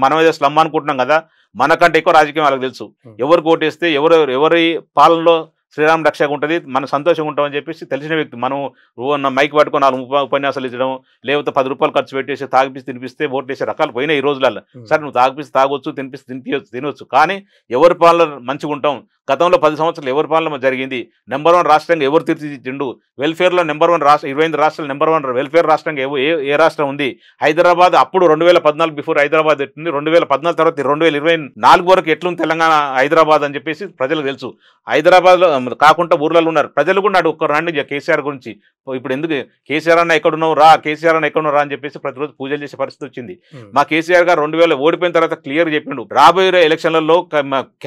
మనం ఏదో స్లమ్ అనుకుంటున్నాం కదా, మనకంటే ఎక్కువ రాజకీయం వాళ్ళకి తెలుసు. ఎవరికి ఓటేస్తే ఎవరి పాలనలో శ్రీరామ్ రక్షగా ఉంటుంది, మనం సంతోషంగా ఉంటామని చెప్పేసి తెలిసిన వ్యక్తి. మనం మైక్ పట్టుకొని 4 ఉపన్యాసాలు ఇచ్చడం, లేకపోతే 10 రూపాయలు ఖర్చు పెట్టేసి తాగిపిస్తే తినిపిస్తే ఓట్లు వేసే రకాలు పోయినాయి ఈ రోజులలో. సరే నువ్వు తాగిపిస్తే తాగొచ్చు, తినిపిస్తే తినవచ్చు, కానీ ఎవరి పాలన మంచిగా ఉంటాం. గతంలో 10 సంవత్సరాలు ఎవరి పాలన జరిగింది? నెంబర్ 1 రాష్ట్రంగా ఎవరు తీర్చిదిద్దిండు? వెల్ఫేర్లో నెంబర్ 1 రాష్ట్రం, 25 రాష్ట్రాలు నెంబర్ 1 వెల్ఫేర్ రాష్ట్రంగా ఏ రాష్ట్రం ఉంది? హైదరాబాద్ అప్పుడు 2014 బిఫోర్ హైదరాబాద్ ఎట్లుంది, 2014 తర్వాత 2024 వరకు ఎట్లుంది తెలంగాణ హైదరాబాద్ అని చెప్పేసి ప్రజలకు తెలుసు. హైదరాబాద్లో కాకుండా ఊర్లలో ఉన్నారు ప్రజలు కూడా. నాడు ఒక్క రండి కేసీఆర్ గురించి. ఇప్పుడు ఎందుకు కేసీఆర్ అన్న ఎక్కడున్నావు రా, కేసీఆర్ అన్న ఎక్కడున్నావు రా అని చెప్పేసి ప్రతిరోజు పూజలు చేసే పరిస్థితి వచ్చింది. మా కేసీఆర్ గారు 2000 ఓడిపోయిన తర్వాత క్లియర్ చెప్పిండు, రాబోయే ఎలక్షన్లలో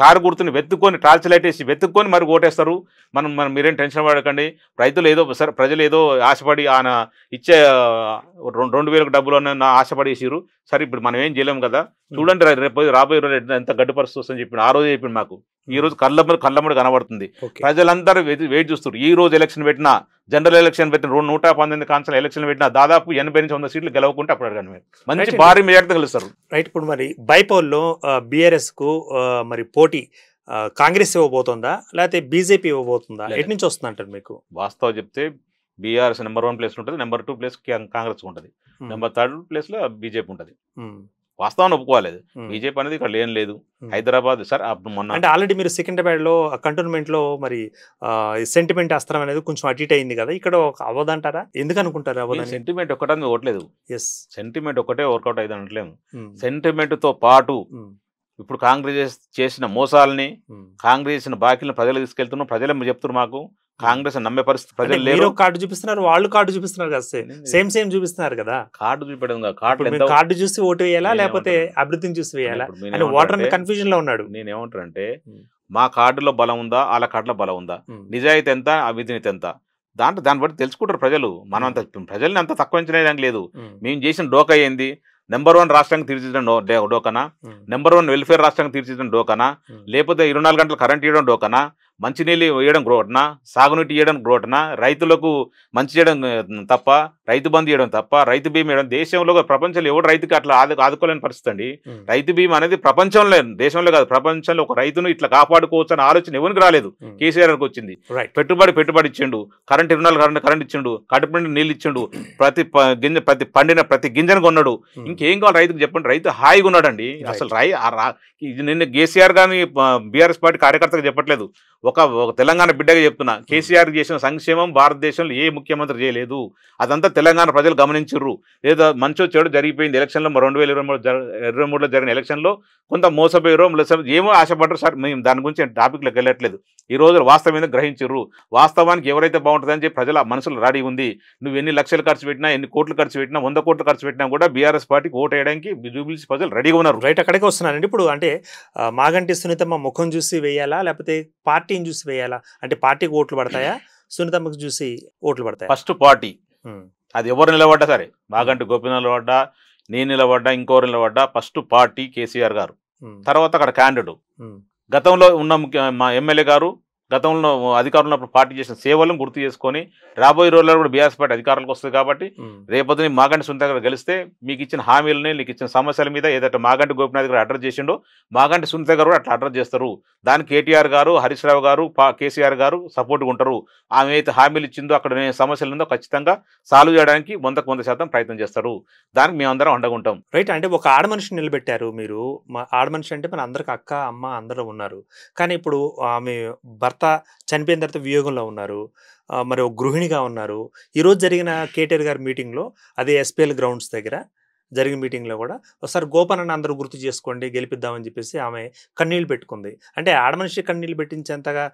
కారు గుర్తుని వెతుక్కొని, టార్చ్ లైట్ వేసి వెతుక్కొని మరి ఓటేస్తారు. మనం మీరేం టెన్షన్ పడకండి. రైతులు ఏదో సరే, ప్రజలు ఏదో ఆశపడి ఆయన ఇచ్చే 2000 డబ్బులు ఆశపడి వేసిరు. సరే ఇప్పుడు మనం ఏం చేయలేము కదా, చూడండి రేపు రాబోయే రోజు ఎంత గడ్డు పరిస్థితి వస్తుందని చెప్పిండు. ఆ రోజు చెప్పిండు మాకు. ఈ రోజు కళ్ళమ్మడి కనబడుతుంది. ప్రజలందరూ వెయిట్ చూస్తారు. ఈ రోజు ఎలక్షన్ పెట్టినా, జనరల్ ఎలక్షన్ పెట్టిన 119 కాన్సల్ ఎలక్షన్ పెట్టినా దాదాపు 80 నుంచి 100 సీట్లు గెలవకుంటే అప్పుడు అడగండి మీరు మంచి భారీ మెజార్టీతో గెలుస్తారు. రైట్. ఇప్పుడు మరి బైపోల్లో బీఆర్ఎస్ కు మరి పోటీ కాంగ్రెస్ ఇవ్వబోతుందా, లేకపోతే బీజేపీ ఇవ్వబోతుందా? ఎటు నుంచి వస్తుంది అంటారు మీకు? వాస్తవం చెప్తే బీఆర్ఎస్ నెంబర్ 1 ప్లేస్ ఉంటుంది, నెంబర్ 2 ప్లేస్ కాంగ్రెస్ ఉంటుంది, నెంబర్ 3 ప్లేస్ లో బీజేపీ ఉంటుంది. వాస్తవాన్ని ఒప్పుకోలేదు. బీజేపీ అనేది ఇక్కడ లేదు. హైదరాబాద్ సార్ మొన్న అంటే ఆల్రెడీ మీరు సికింద్రాబాద్ లో కంటోన్మెంట్ లో మరి సెంటిమెంట్ అస్త్రం అనేది కొంచెం అటు ఇటు అయింది కదా, ఇక్కడ అవ్వదంటారా? ఎందుకు అనుకుంటారు అవ్వదని? సెంటిమెంట్ ఒకటే ఓట్లేదు. సెంటిమెంట్ ఒకటే వర్కౌట్ అయింది అనట్లేము. సెంటిమెంట్ తో పాటు ఇప్పుడు కాంగ్రెస్ చేసిన మోసాలని, కాంగ్రెస్ చేసిన బాకీలను ప్రజలు తీసుకెళ్తున్నారు. ప్రజలు చెప్తున్నారు మాకు కాంగ్రెస్ నమ్మే పరిస్థితి ప్రజలు లేరు. కార్డు చూపిస్తున్నారు, వాళ్ళు కార్డు చూపిస్తున్నారు కదా, సేమ్ చూపిస్తున్నారు కదా. కార్డు చూపించడం కార్డు చూసి ఓటు వేయాలా, లేకపోతే అభివృద్ధిని చూసి వేయాలా? ఓటర్ కన్ఫ్యూజన్ లో ఉన్నాడు. నేనేమంటానంటే, మా కార్డులో బలం ఉందా, వాళ్ళ కార్డులో బలం ఉందా, నిజాయితీ ఎంత, అవినీతి ఎంత, దాన్ని బట్టి తెలుసుకుంటారు ప్రజలు. మనం అంత ప్రజల్ని అంత తక్కువ అంచనా లేదు. మేము చేసిన డోకా ఏంది? నెంబర్ 1 రాష్ట్రానికి తీర్చిదిద్దడం డోకనా, నెంబర్ 1 వెల్ఫేర్ రాష్ట్రానికి తీర్చిదిద్దడం డోకనా, లేకపోతే 24 గంటలు కరెంట్ ఇవ్వడం డోకనా, మంచినీళ్ళు వేయడం గ్రోటనా, సాగునీటి ఇవ్వడం గ్రోటనా, రైతులకు మంచి చేయడం తప్ప, రైతు బంధు ఇవ్వడం తప్ప, రైతు బీమా ఇవ్వడం దేశంలో ప్రపంచంలో ఎవడు రైతుకి అట్లా ఆదుకోలేని పరిస్థితి అండి. రైతు బీమా అనేది ప్రపంచంలో, దేశంలో కాదు ప్రపంచంలో ఒక రైతును ఇట్లా కాపాడుకోవచ్చు అనే ఆలోచన ఎవరికి రాలేదు. కేసీఆర్కి వచ్చింది. పెట్టుబడి ఇచ్చిండు, కరెంట్ 24 కరెంట్ ఇచ్చిండు, కడుపు నీళ్ళు ఇచ్చిండు, ప్రతి గింజను కొన్నాడు. ఇంకేం కావాలి రైతుకు చెప్పండి? రైతు హాయిగా ఉన్నాడండి. అసలు నిన్న కేసీఆర్ కానీ బీఆర్ఎస్ పార్టీ కార్యకర్తగా చెప్పట్లేదు, ఒక తెలంగాణ బిడ్డగా చెప్తున్నా. కేసీఆర్ చేసిన సంక్షేమం భారతదేశంలో ఏ ముఖ్యమంత్రి చేయలేదు. అదంతా తెలంగాణ ప్రజలు గమనించారు. లేదా మంచో చెడు జరిగిపోయింది. ఎలక్షన్లో 2023లో జరిగిన ఎలక్షన్లో కొంత మోసపోయారో ఏమో ఆశపడ్డారు సార్. మేము దాని గురించి టాపిక్లోకి వెళ్ళట్లేదు. ఈ రోజు వాస్తవం మీద గ్రహించారు. వాస్తవానికి ఎవరైతే బాగుంటుందని చెప్పి ప్రజల మనసులో రెడీ ఉంది. నువ్వు ఎన్ని లక్షలు ఖర్చు పెట్టినా, ఎన్ని కోట్లు ఖర్చు పెట్టినా, 100 కోట్లు ఖర్చు పెట్టినా కూడా బీఆర్ఎస్ పార్టీకి ఓటు వేయడానికి జూబ్లీహిల్స్ ప్రజలు రెడీగా ఉన్నారు. రైట్, అక్కడికే వస్తున్నానండి. ఇప్పుడు అంటే మాగంటి సునీతమ్మ ముఖం చూసి వేయాలా, లేకపోతే పార్టీని చూసి వేయాలా? అంటే పార్టీకి ఓట్లు పడతాయా, సునీతమ్మకు చూసి ఓట్లు పడతాయా? ఫస్ట్ పార్టీ, అది ఎవరు నిలబడ్డా సరే, మాగంటి గోపి నిలబడ్డా, నేను నిలబడ్డా, ఇంకోరు నిలబడ్డా, ఫస్ట్ పార్టీ కేసీఆర్ గారు, తర్వాత అక్కడ క్యాండిడేట్. గతంలో ఉన్న మా ఎమ్మెల్యే గారు గతంలో అధికారంలో ఉన్నప్పుడు పార్టీ చేసిన సేవలను గుర్తు చేసుకొని రాబోయే రోజుల్లో కూడా బీఆర్ఎస్ పార్టీ అధికారంలోకి వస్తుంది. కాబట్టి రేపొద్దున మాగంటి సునీత గారు గెలిస్తే మీకు ఇచ్చిన హామీలని, మీకు ఇచ్చిన సమస్యల మీద ఏదైతే మాగంటి గోపినాథ్ గారు అడ్రస్ చేసిండో మాగంటి సునీత గారు అట్లా అడ్రస్ చేస్తారు. దానికి కేటీఆర్ గారు, హరీష్ రావు గారు, కేసీఆర్ గారు సపోర్ట్గా ఉంటారు. ఆమె అయితే హామీలు ఇచ్చిందో, అక్కడ సమస్యలు ఉందో ఖచ్చితంగా సాల్వ్ చేయడానికి 100% ప్రయత్నం చేస్తారు. దానికి మేమందరం అండగా ఉంటాం. రైట్, అంటే ఒక ఆడ మనిషిని నిలబెట్టారు మీరు. ఆడ మనిషి అంటే మన అందరికి అక్క, అమ్మ అందరూ ఉన్నారు. కానీ ఇప్పుడు ఆమె భర్త చనిపోయిన తర్వాత వియోగంలో ఉన్నారు, మరి ఒక గృహిణిగా ఉన్నారు. ఈరోజు జరిగిన కేటీఆర్ గారి మీటింగ్లో, అదే ఎస్పీఎల్ గ్రౌండ్స్ దగ్గర జరిగిన మీటింగ్లో కూడా ఒకసారి గోపనని అందరూ గుర్తు చేసుకోండి, గెలిపిద్దామని చెప్పేసి ఆమె కన్నీళ్ళు పెట్టుకుంది. అంటే ఆడమనిషి కన్నీళ్ళు పెట్టించేంతగా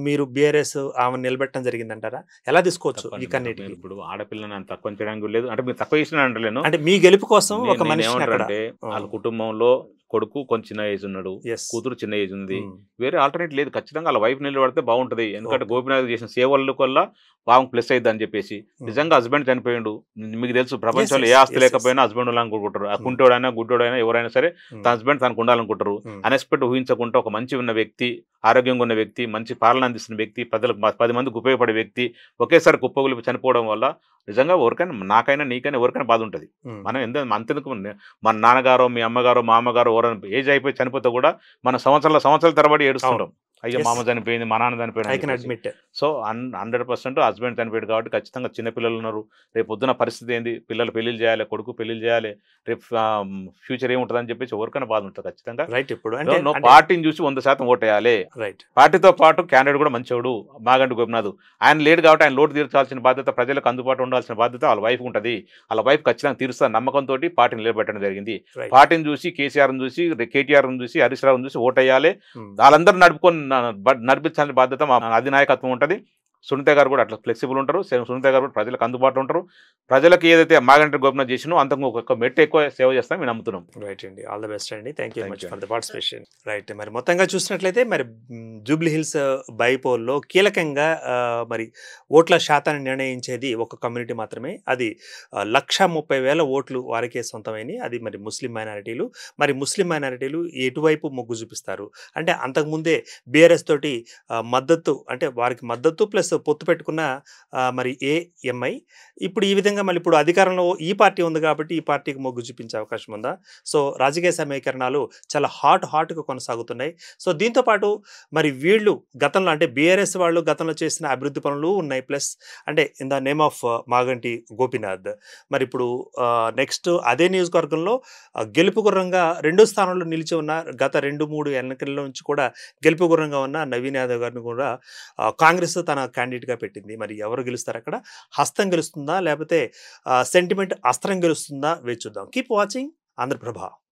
మీరు బీఆర్ఎస్ ఆమె నిలబెట్టడం జరిగిందంటారా? ఎలా తీసుకోవచ్చు ఈ కన్నీటిని? ఇప్పుడు ఆడపిల్లని తక్కువ చేయడానికి లేదు, అంటే మీరు తక్కువ చేసిన అంటలేను. అంటే మీ గెలుపు కోసం ఒక మనిషి అంటే వాళ్ళ కుటుంబంలో కొడుకు కొంచెం చిన్న ఏజ్ ఉన్నాడు, కూతురు చిన్న ఏజ్ ఉంది, వేరే ఆల్టర్నేట్ లేదు. ఖచ్చితంగా వాళ్ళ వైఫ్ నిలబడితే బాగుంటది. ఎందుకంటే గోపినాథ్ చేసిన సేవల వల్ల బాగా ప్లస్ అయ్యింది అని చెప్పేసి. నిజంగా హస్బెండ్ చనిపోయిండు, మీకు తెలుసు ప్రపంచంలో ఏ ఆస్తి లేకపోయినా హస్బెండ్ ఉండాలనుకుంటారు. ఆ కుంటోడైనా గుడ్డోడైనా ఎవరైనా సరే తన హస్బెండ్ తనకు ఉండాలనుకుంటారు. అన్ఎక్స్పెక్ట్ ఊహించకుండా ఒక మంచి ఉన్న వ్యక్తి, ఆరోగ్యంగా ఉన్న వ్యక్తి, మంచి పాలన అందిస్తున్న వ్యక్తి, ప్రజలకు 10 మందికి ఉపయోగపడే వ్యక్తి ఒకేసారి కుప్పగులిపి చనిపోవడం వల్ల నిజంగా ఎవరికైనా, నాకైనా నీకైనా ఎవరికైనా బాధ ఉంటుంది. మనం అంతెందుకు మన నాన్నగారో, మీ అమ్మగారో, మా అమ్మగారో ఎవరైనా ఏజ్ అయిపోయి చనిపోతే కూడా మన సంవత్సరాల తరబడి ఏడుస్తుంటాం. అయ్యో మామ చనిపోయింది, మా నాన్న చనిపోయింది. సో 100% హస్బెండ్ చనిపోయాడు కాబట్టి ఖచ్చితంగా చిన్నపిల్లలు ఉన్నారు. రేపు పొద్దున పరిస్థితి ఏంది, పిల్లలు పెళ్లిళ్ళు చేయాలి, కొడుకు పెళ్లిళ్ళు చేయాలి, రేపు ఫ్యూచర్ ఏముంటుంది అని చెప్పేసి ఎవరికైనా బాధ ఉంటుంది ఖచ్చితంగా. రైట్, ఇప్పుడు పార్టీని చూసి 100% ఓటేయాలి. రైట్, పార్టీతో పాటు క్యాండిడేట్ కూడా మంచివాడు మాగంటి గోపినాథ్. ఆయన లేడు కాబట్టి ఆయన లోటు తీర్చాల్సిన బాధ్యత, ప్రజలకు అందుబాటులో ఉండాల్సిన బాధ్యత వాళ్ళ వైఫ్ ఉంటుంది. వాళ్ళ వైఫ్ ఖచ్చితంగా తీరుస్తా నమ్మకంతో పార్టీని నిలబెట్టడం జరిగింది. పార్టీని చూసి, కేసీఆర్ని చూసి, కేటీఆర్ని చూసి, హరీష్ రావుని చూసి ఓటేయాలి. వాళ్ళందరూ నడిపించాల్సిన బాధ్యత మా అధినాయకత్వం ఉంటుంది. సునీత గారు కూడా అట్లా ఫ్లెక్సిబుల్ ఉంటారు. సునీత గారు కూడా ప్రజలకు అందుబాటులో ఉంటారు. ప్రజలకు ఏదైతే మాగంటి గోపినాథ్ చేసినో అంతకు ఒక మెట్టు ఎక్కువ సేవ చేస్తాం మేము నమ్ముతున్నాం. రైట్ అండి, ఆల్ ద బెస్ట్ అండి. Thank you much for the participation. Right, మరి మొత్తంగా చూసినట్లయితే మరి జూబ్లీహిల్స్ బైపోల్లో కీలకంగా మరి ఓట్ల శాతాన్ని నిర్ణయించేది ఒక కమ్యూనిటీ మాత్రమే. అది 130,000 ఓట్లు వారికే సొంతమైనవి. అది మరి ముస్లిం మైనారిటీలు. మరి ముస్లిం మైనారిటీలు ఎటువైపు మొగ్గు చూపిస్తారు అంటే, అంతకుముందే బీఆర్ఎస్ తోటి మద్దతు, అంటే వారికి మద్దతు ప్లస్ పొత్తు పెట్టుకున్న మరి ఏఎంఐ. ఇప్పుడు ఈ విధంగా మళ్ళీ ఇప్పుడు అధికారంలో ఈ పార్టీ ఉంది కాబట్టి ఈ పార్టీకి మొగ్గు చూపించే అవకాశం ఉందా? సో రాజకీయ సమీకరణాలు చాలా హాట్గా కొనసాగుతున్నాయి. సో దీంతోపాటు మరి వీళ్ళు గతంలో, అంటే బీఆర్ఎస్ వాళ్ళు గతంలో చేసిన అభివృద్ధి పనులు ఉన్నాయి. ప్లస్ అంటే in the name of Maganti Gopinath. మరి ఇప్పుడు నెక్స్ట్ అదే నియోజకవర్గంలో గెలుపు గుర్రంగా 2వ స్థానంలో నిలిచి ఉన్న, గత 2-3 ఎన్నికల నుంచి కూడా గెలుపు గుర్రంగా ఉన్న నవీన్ యాదవ్ గారిని కూడా కాంగ్రెస్ తన క్యాండిడేట్గా పెట్టింది. మరి ఎవరు గెలుస్తారు అక్కడ? హస్తం గెలుస్తుందా, లేకపోతే సెంటిమెంట్ అస్త్రం గెలుస్తుందా? వేచి చూద్దాం. Keep watching Andhraprabha.